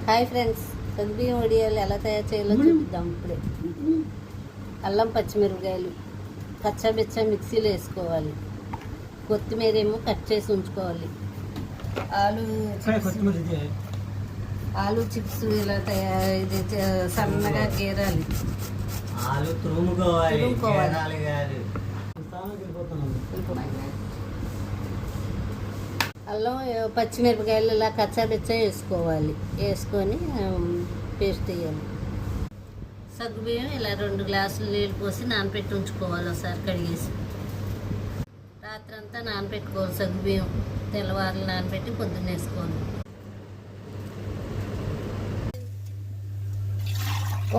Hi friends, సగ్గుబియ్యం వడియాలు ఎలా తయారు చేయాలో చూపిద్దాం. ఇప్పుడే అల్లం పచ్చిమిరపకాయలు కచ్చాబిచ్చా మిక్సీలో వేసుకోవాలి. కొత్తిమీర ఏమో కట్ చేసి ఉంచుకోవాలి. ఆలు చిప్స్ ఇలా ఇది సన్నగా గీరాలి. తురుముకోవాలి. అల్లం పచ్చిమిరపకాయలు ఇలా కచ్చాబిచ్చా వేసుకోవాలి. వేసుకొని పేస్ట్ వేయాలి. సగ్గుబియ్యం ఇలా 2 గ్లాసులు నీళ్ళు పోసి నానపెట్టి ఉంచుకోవాలి. ఒకసారి కడిగేసి రాత్రంతా నానపెట్టుకోవాలి. సగ్గుబియ్యం తెల్లవారులు నానపెట్టి పొద్దున్న వేసుకోవాలి.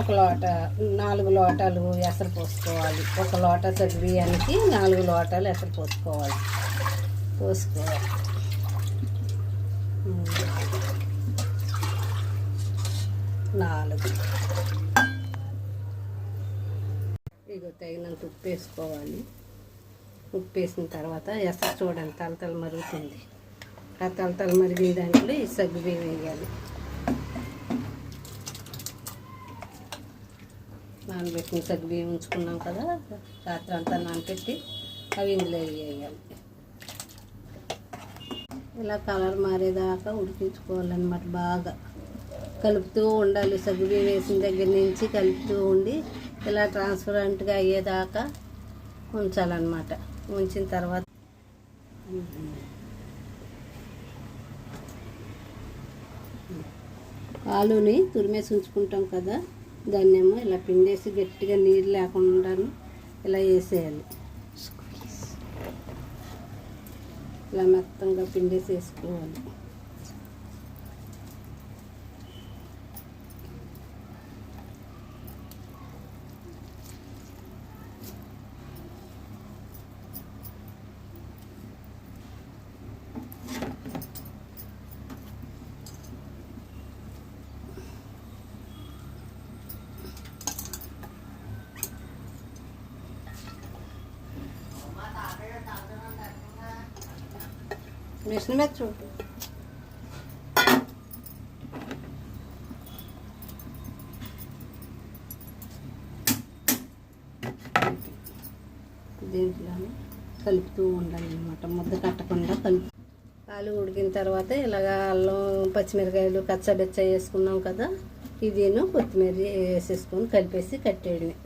ఒక లోట 4 లోటాలు ఎసరు పోసుకోవాలి. ఒక లోట సగ్గుబియ్యానికి 4 లోటాలు ఎసరు పోసుకోవాలి. 4 ఇగో తగినంత ఉప్పు వేసుకోవాలి. ఉప్పు వేసిన తర్వాత ఎసరు చూడండి తలతల మరుగుతుంది. ఆ తలతల మరిగిన దాంట్లో ఈ సగ్గుబియ్యం వేయాలి. నానబెట్టిన సగ్గుబియ్యం ఉంచుకున్నాం కదా, రాత్రి అంతా నానబెట్టి అవి ఇందులో వేయాలి. ఇలా కలర్ మారేదాకా ఉడికించుకోవాలన్నమాట. బాగా కలుపుతూ ఉండాలి. సగ్గుబియ్యం వేసిన దగ్గర నుంచి కలుపుతూ ఉండి ఇలా ట్రాన్స్పరెంట్గా అయ్యేదాకా ఉంచాలన్నమాట. ఉంచిన తర్వాత ఆలుని తురిమేసి ఉంచుకుంటాం కదా, దాన్నేమో ఇలా పిండేసి గట్టిగా నీరు లేకుండా ఇలా వేసేయాలి. ఇలా మెత్తంగా పిండేసి వేసుకోవాలి. మిషన్ మీద చూడు. దీంట్లోనే కలుపుతూ ఉండాలి అన్నమాట, ముద్ద కట్టకుండా కలుపు. ఆలు ఉడికిన తర్వాత ఇలాగా అల్లం పచ్చిమిరకాయలు కచ్చాబెచ్చా వేసుకున్నాం కదా, ఇదేను కొత్తిమీర వేసేసుకొని కలిపేసి కట్టేయడమే.